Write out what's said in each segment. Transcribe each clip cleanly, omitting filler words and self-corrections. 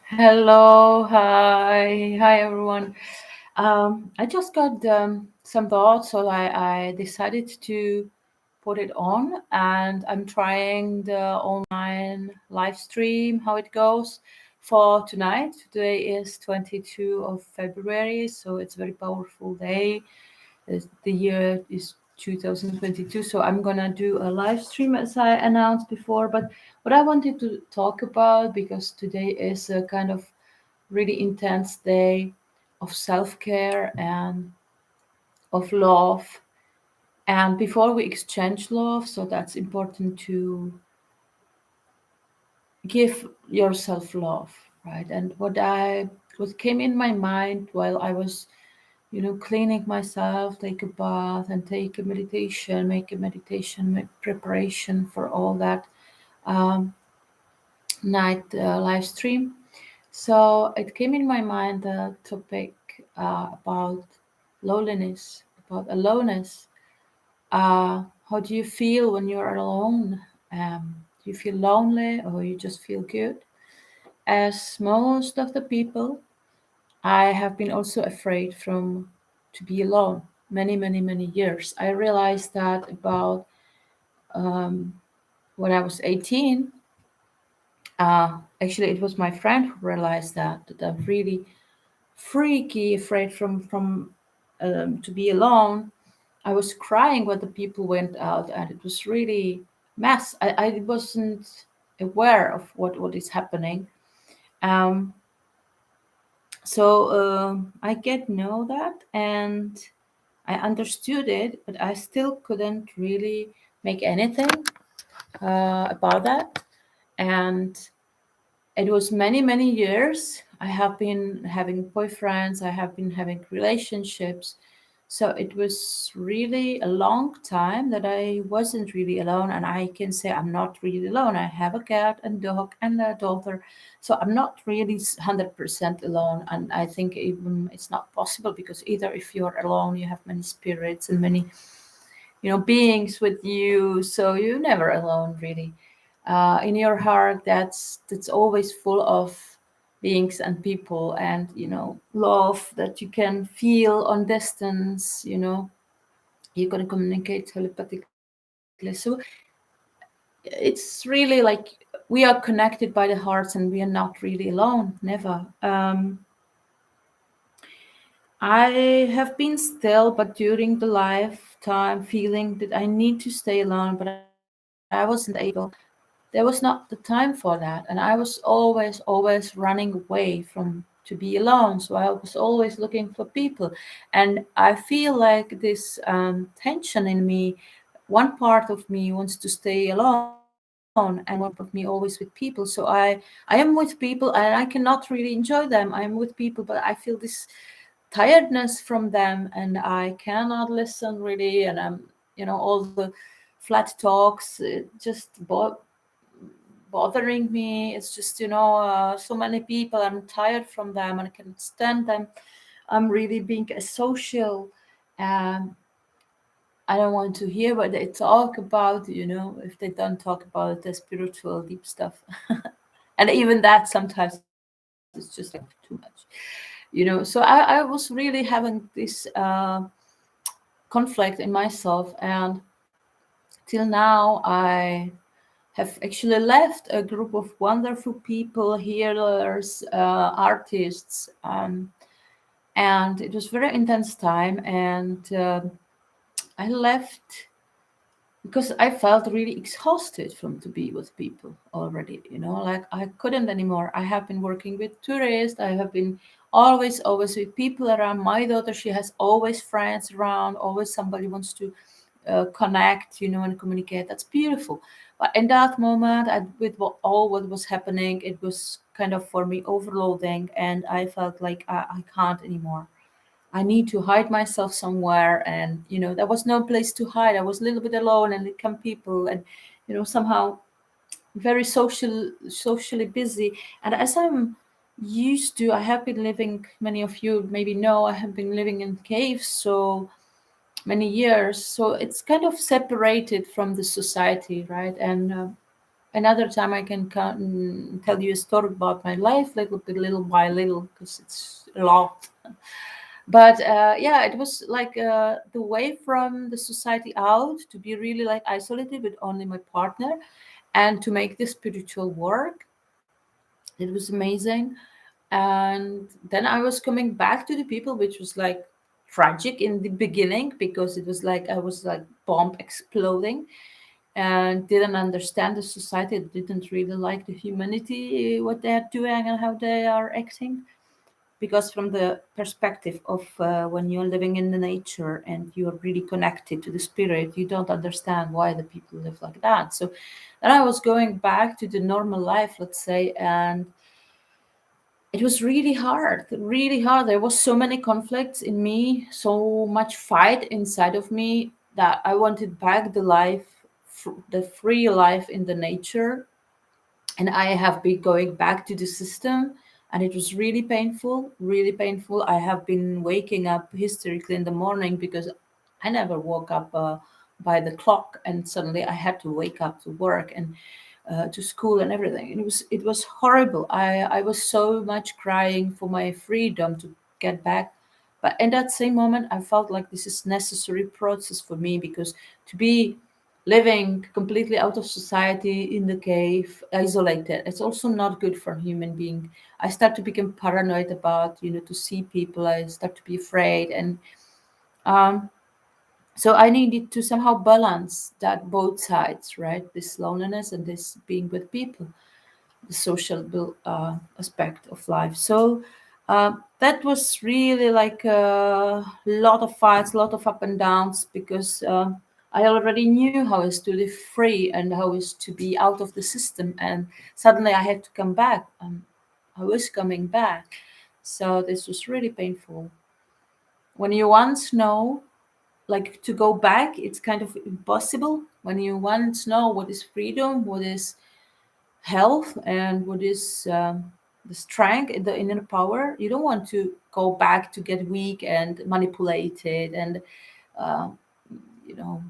Hello, hi everyone. I just got some thoughts, so I decided to put it on, and I'm trying the online live stream how it goes for tonight. Today is 22 of February, so it's a very powerful day. The year is 2022, so I'm gonna do a live stream as I announced before. But what I wanted to talk about, because today is a kind of really intense day of self-care and of love, and before we exchange love, so that's important to give yourself love, right? And what came in my mind while I was cleaning myself, take a bath and take a meditation, make a meditation, make preparation for all that um, night live stream. So it came in my mind the topic about loneliness, about aloneness. How do you feel when you're alone? Do you feel lonely or you just feel good? As most of the people, I have been also afraid from to be alone many years. I realized that about um, when I was 18. Actually, it was my friend who realized that I'm really freaky afraid from to be alone. I was crying when the people went out, and it was really mess. I wasn't aware of what is happening. Um, so I get know that, and I understood it, but I still couldn't really make anything about that. And it was many years. I have been having boyfriends, I have been having relationships. So it was really a long time that I wasn't really alone. And I can say I'm not really alone. I have a cat and dog and a daughter. So I'm not really 100% alone. And I think even it's not possible, because either if you're alone, you have many spirits and many beings with you, so you're never alone really. In your heart, that's always full of beings and people, and love that you can feel on distance. You can communicate telepathically. So it's really like we are connected by the hearts, and we are not really alone, never. I have been still, but during the lifetime, feeling that I need to stay alone, but I wasn't able. There was not the time for that, and I was always running away from to be alone. So I was always looking for people, and I feel like this tension in me. One part of me wants to stay alone, and one part of me always with people. So I am with people, and I cannot really enjoy them. I am with people, but I feel this tiredness from them, and I cannot listen really. And I'm, all the flat talks, it just bothering me. It's just, so many people. I'm tired from them, and I can't stand them. I'm really being a social. Um, I don't want to hear what they talk about, if they don't talk about the spiritual deep stuff. And even that sometimes it's just like too much. So I was really having this conflict in myself, and till now I have actually left a group of wonderful people, healers, artists, and it was very intense time. And I left because I felt really exhausted from to be with people already. Like I couldn't anymore. I have been working with tourists. I have been always with people around. My daughter, she has always friends around. Always somebody wants to connect, and communicate. That's beautiful. But in that moment, with all what was happening, it was kind of for me overloading, and I felt like I can't anymore. I need to hide myself somewhere, and there was no place to hide. I was a little bit alone, and it come people, and somehow very socially busy. And as I'm used to, I have been living. Many of you maybe know I have been living in caves so many years, so it's kind of separated from the society, right? And another time I can tell you a story about my life, little by little, because it's a lot. But yeah, it was like the way from the society out to be really like isolated with only my partner, and to make this spiritual work. It was amazing. And then I was coming back to the people, which was like tragic in the beginning, because it was like I was like bomb exploding and didn't understand the society, didn't really like the humanity, what they're doing and how they are acting. Because from the perspective of when you're living in the nature and you're really connected to the spirit, you don't understand why the people live like that. So then I was going back to the normal life, let's say, and it was really hard, really hard. There was so many conflicts in me, so much fight inside of me, that I wanted back the life, the free life in the nature. And I have been going back to the system, and it was really painful, really painful. I have been waking up hysterically in the morning because I never woke up by the clock, and suddenly I had to wake up to work and to school and everything. And it was horrible. I was so much crying for my freedom to get back. But in that same moment, I felt like this is necessary process for me, because to be living completely out of society in the cave, isolated, it's also not good for a human being. I start to become paranoid about, to see people. I start to be afraid, and um, so I needed to somehow balance that both sides, right? This loneliness and this being with people, the social aspect of life. So that was really like a lot of fights, a lot of up and downs, because I already knew how is to live free and how is to be out of the system, and suddenly I had to come back. I was coming back, so this was really painful. When you once know, like, to go back, it's kind of impossible. When you once know what is freedom, what is health, and what is the strength, the inner power, you don't want to go back to get weak and manipulated and uh, you know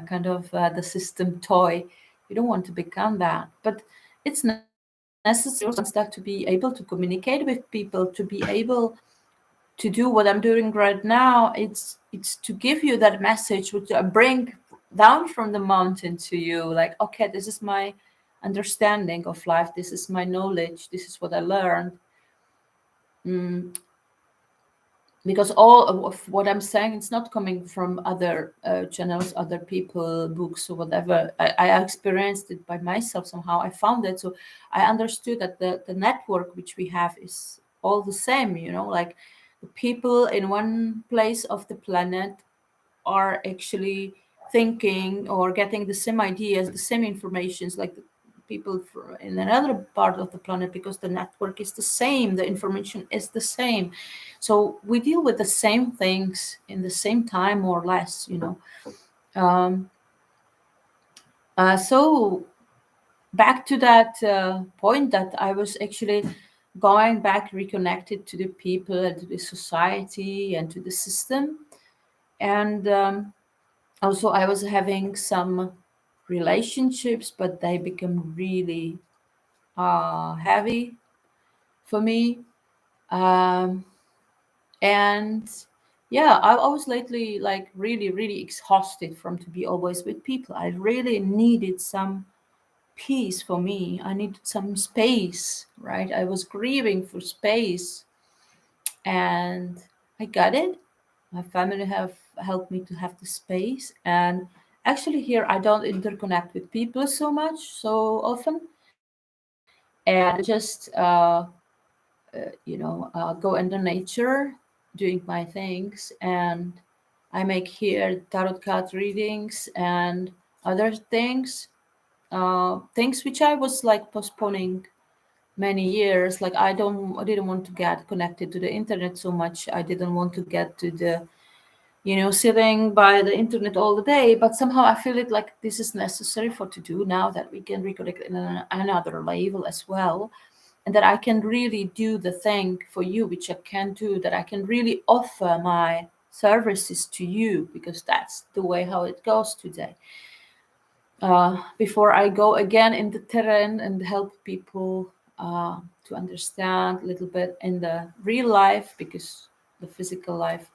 kind of the system toy. You don't want to become that. But it's necessary also that to be able to communicate with people, to be able to do what I'm doing right now. It's to give you that message, which I bring down from the mountain to you. Like, okay, this is my understanding of life. This is my knowledge. This is what I learned. Mm, because all of what I'm saying, it's not coming from other channels, other people, books, or whatever. I experienced it by myself somehow. I found it, so I understood that the network which we have is all the same. Like the people in one place of the planet are actually thinking or getting the same ideas, the same informations, like the people in another part of the planet, because the network is the same, the information is the same. So we deal with the same things in the same time, more or less. Um, so back to that point, that I was actually going back, reconnected to the people and to the society and to the system. And also, I was having some relationships, but they become really heavy for me. Um, and yeah, I was lately like really, really exhausted from to be always with people. I really needed some peace for me. I needed some space, right? I was grieving for space, and I got it. My family have helped me to have the space, and actually here I don't interconnect with people so much, so often, and I just go into nature, doing my things, and I make here tarot card readings and other things which I was like postponing many years. Like I didn't want to get connected to the internet so much. I didn't want to get to the sitting by the internet all the day. But somehow I feel it like this is necessary for to do now, that we can reconnect in another level as well, and that I can really do the thing for you which I can do, that I can really offer my services to you, because that's the way how it goes today. before I go again in the terrain and help people to understand a little bit in the real life, because the physical life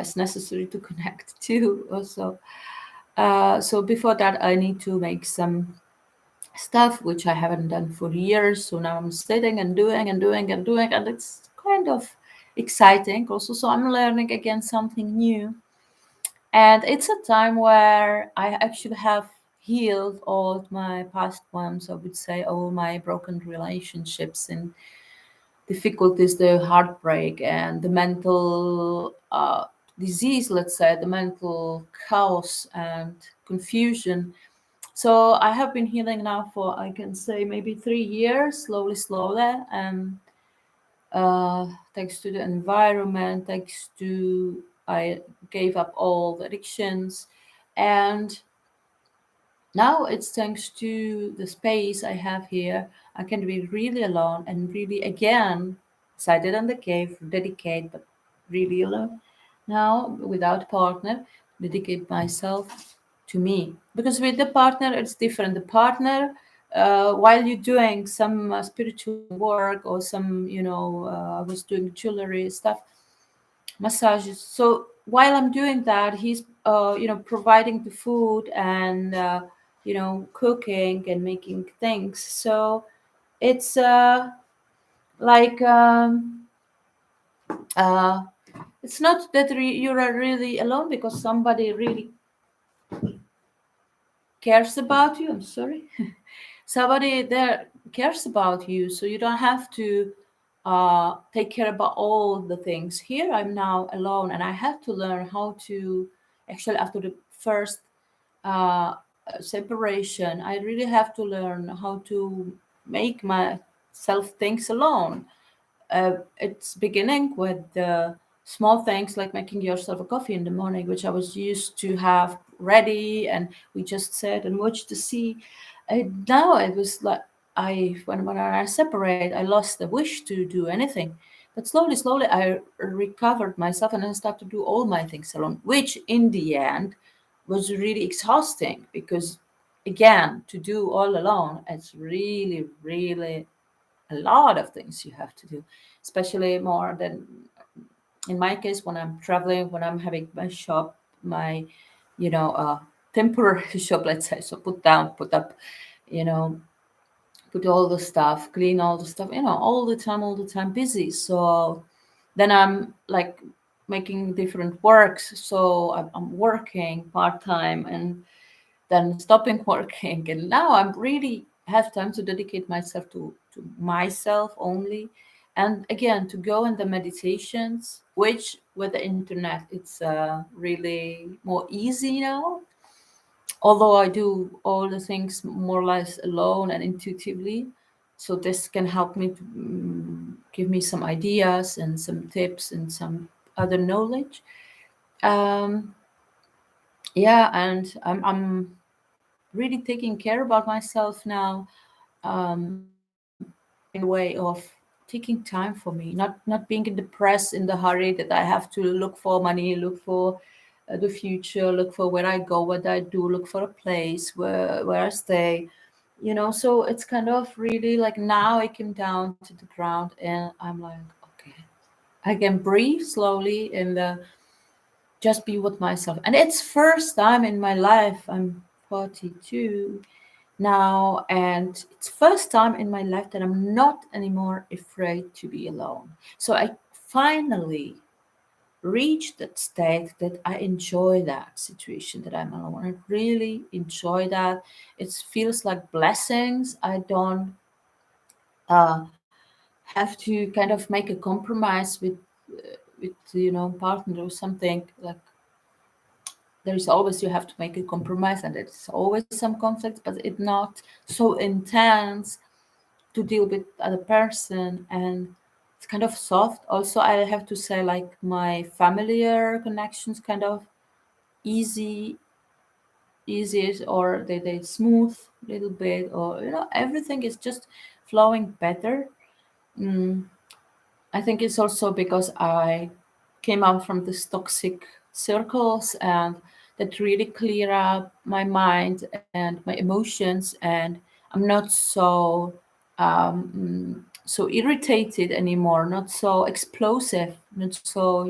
is necessary to connect to also. So before that, I need to make some stuff which I haven't done for years. So now I'm sitting and doing and doing and doing, and it's kind of exciting also. So I'm learning again something new, and it's a time where I actually have healed all my past ones, I would say, all my broken relationships and difficulties, the heartbreak and the mental disease, let's say, the mental chaos and confusion. So I have been healing now for, I can say, maybe 3 years, slowly, slowly. And thanks to the environment, thanks to I gave up all the addictions, and now it's thanks to the space I have here. I can be really alone and really again decided on the cave, dedicate, but really alone now without partner, dedicate myself to me. Because with the partner, it's different. The partner, while you're doing some spiritual work or some, I was doing jewelry stuff, massages. So while I'm doing that, he's providing the food and cooking and making things. So it's like uh, it's not that you are really alone, because somebody really cares about you. I'm sorry. Somebody there cares about you, so you don't have to take care about all the things. Here I'm now alone, and I have to learn how to actually, after the first uh, separation, I really have to learn how to make myself things alone. It's beginning with the small things like making yourself a coffee in the morning, which I was used to have ready, and we just sat and watched the sea. And now it was like when I separate, I lost the wish to do anything. But slowly, slowly, I recovered myself and I started to do all my things alone, which in the end was really exhausting, because again, to do all alone, it's really, really a lot of things you have to do, especially more than in my case when I'm traveling, when I'm having my shop, my temporary shop, let's say. So put down, put up, you know, put all the stuff, clean all the stuff, all the time busy. So then I'm like making different works. So I'm working part time and then stopping working, and now I'm really have time to dedicate myself to myself only, and again to go in the meditations, which with the internet it's really more easy now, although I do all the things more or less alone and intuitively. So this can help me to give me some ideas and some tips and some other knowledge. um yeah, and I'm really taking care about myself now, in a way of taking time for me, not being in the press, in the hurry that I have to look for money, look for the future, look for where I go, what I do, look for a place where I stay. So it's kind of really like now I came down to the ground and I'm like, okay, I can breathe slowly and just be with myself. And it's first time in my life. I'm 42 now, and it's first time in my life that I'm not anymore afraid to be alone. So I finally reached that state that I enjoy that situation that I'm alone. I really enjoy that. It feels like blessings. I don't uh, have to kind of make a compromise with partner or something. Like there is always, you have to make a compromise, and it's always some conflict, but it's not so intense to deal with other person, and it's kind of soft. Also, I have to say, like, my familiar connections kind of easy easiest, or they smooth a little bit, or everything is just flowing better. mm, I think it's also because I came out from these toxic circles, and that really clear up my mind and my emotions, and I'm not so irritated anymore, not so explosive, not so,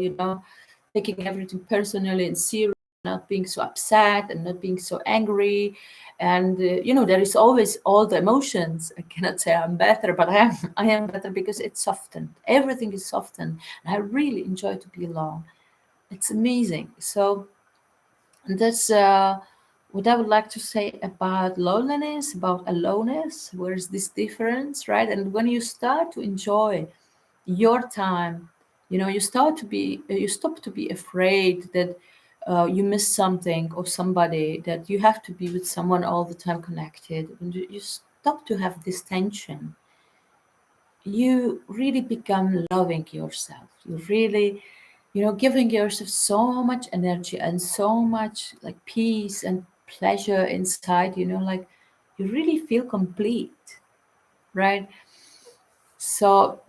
taking everything personally and serious, not being so upset and not being so angry. And there is always all the emotions. I cannot say I'm better, but I am better because it's softened. Everything is softened, and I really enjoy to be alone. It's amazing. So that's what I would like to say about loneliness, about aloneness. Where's this difference, right? And when you start to enjoy your time, you stop to be afraid that you miss something or somebody, that you have to be with someone all the time connected, and you stop to have this tension. You really become loving yourself. You really, giving yourself so much energy and so much like peace and pleasure inside, like you really feel complete, right? So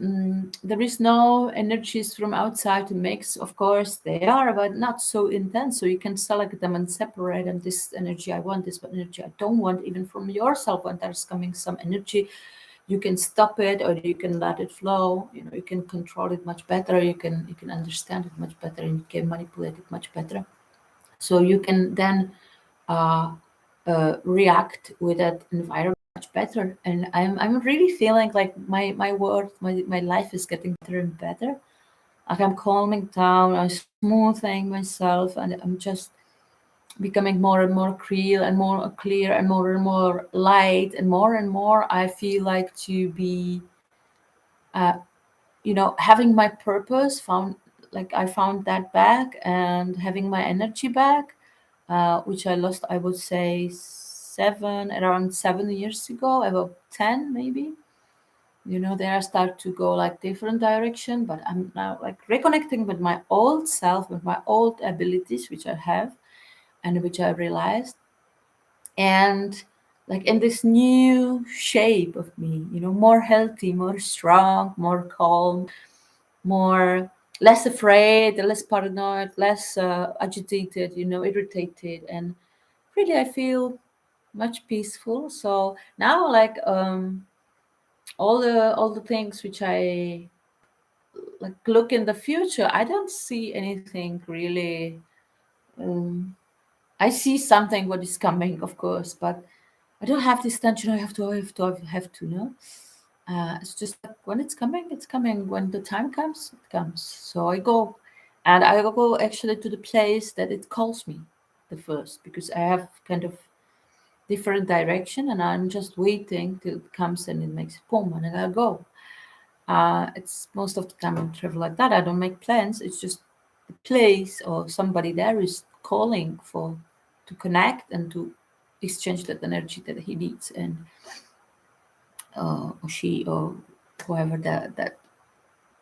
there is no energies from outside to mix. Of course, they are, but not so intense. So you can select them and separate them. This energy I want, this energy I don't want. Even from yourself, when there's coming some energy, you can stop it or you can let it flow. You can control it much better. You can understand it much better, and you can manipulate it much better. So you can then uh, react with that environment much better. And I'm really feeling like my world, my life is getting better and better. Like I'm calming down, I'm smoothing myself, and I'm just becoming more and more clear and more light, and more I feel like to be uh, having my purpose found, like I found that back, and having my energy back, which I lost, I would say, around 7 years ago, about 10 maybe. There I start to go like different direction, but I'm now like reconnecting with my old self, with my old abilities, which I have and which I realized. And like in this new shape of me, more healthy, more strong, more calm, more less afraid, less paranoid, less agitated, irritated, and really I feel much peaceful. So now, like all the things which I like look in the future, I don't see anything really. um, I see something what is coming, of course, but I don't have this tension. I have to no. It's just like when it's coming, it's coming. When the time comes, it comes. So I go, and I go actually to the place that it calls me the first, because I have kind of different direction, and I'm just waiting till it comes and it makes boom, and then I go. It's most of the time I travel like that. I don't make plans. It's just the place or somebody there is calling for to connect and to exchange that energy that he needs, and or she or whoever that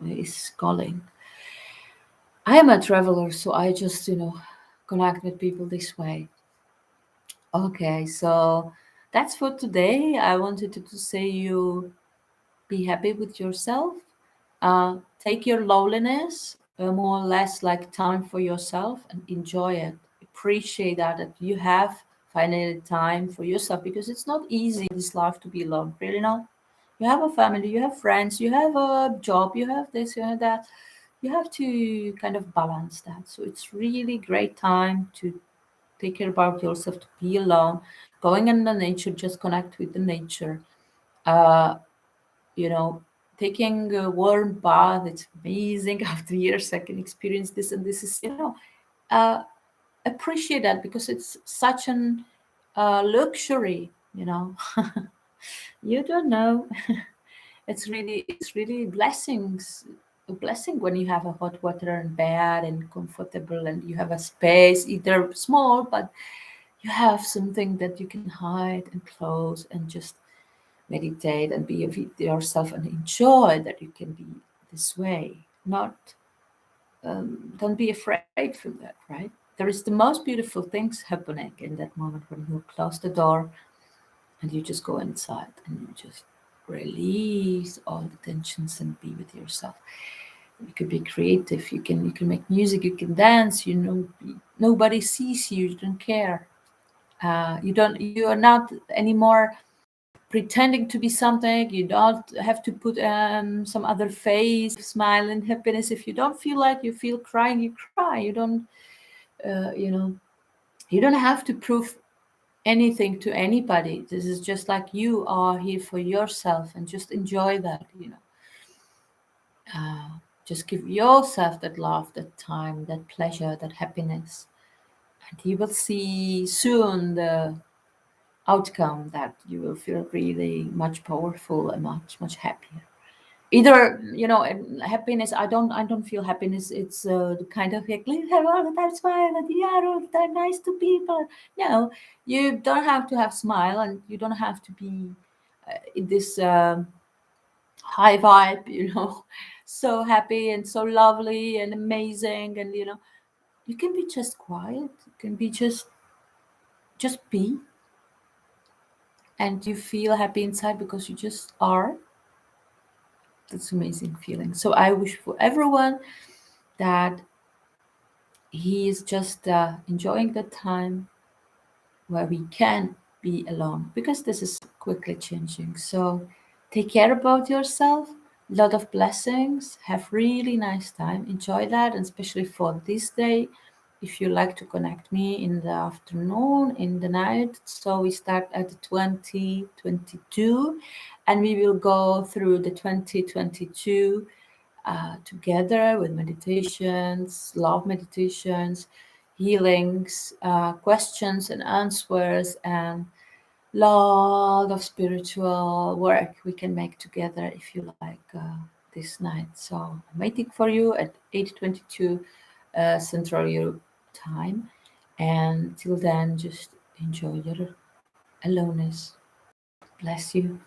is calling. I am a traveler, so I just connect with people this way. Okay, so that's for today. I wanted to say you be happy with yourself. Take your loneliness more or less like time for yourself, and enjoy it. Appreciate that you have finally time for yourself, because it's not easy in this life to be alone. Really not. You have a family, you have friends, you have a job, you have this, you have that. You have to kind of balance that. So it's really great time to take care about yourself, to be alone, going in the nature, just connect with the nature. Uh, you know, taking a warm bath, it's amazing. After years, I can experience this, and this is, uh, appreciate that, because it's such an luxury. You don't know. It's really a blessing when you have a hot water and bed and comfortable, and you have a space, either small, but you have something that you can hide and close and just meditate and be with yourself and enjoy that you can be this way. Not Don't be afraid from that, right? There is the most beautiful things happening in that moment when you close the door and you just go inside and you just release all the tensions and be with yourself. You could be creative. You can make music. You can dance. Nobody sees you. You don't care. You are not anymore pretending to be something. You don't have to put some other face, smile and happiness. If you don't feel like you feel crying, you cry. You don't, uh, you know, you don't have to prove anything to anybody. This is just like you are here for yourself, and just enjoy that. Just give yourself that love, that time, that pleasure, that happiness, and you will see soon the outcome, that you will feel really much powerful and much happier. Either happiness. I don't feel happiness. It's the kind of like, let's have all the time smile and yeah, all the time nice to people. No, you don't have to have smile, and you don't have to be in this high vibe. So happy and so lovely and amazing, and you can be just quiet. You can be just be, and you feel happy inside because you just are. That's amazing feeling. So I wish for everyone that he is just enjoying the time where we can be alone, because this is quickly changing. So take care about yourself. Lot of blessings. Have really nice time. Enjoy that, and especially for this day. If you like to connect me in the afternoon, in the night, so we start at the 2022, and we will go through the 2022 together with meditations, love meditations, healings, questions and answers, and lot of spiritual work we can make together if you like this night. So I'm waiting for you at 8:22 Central Europe time, and till then, just enjoy your aloneness. Bless you.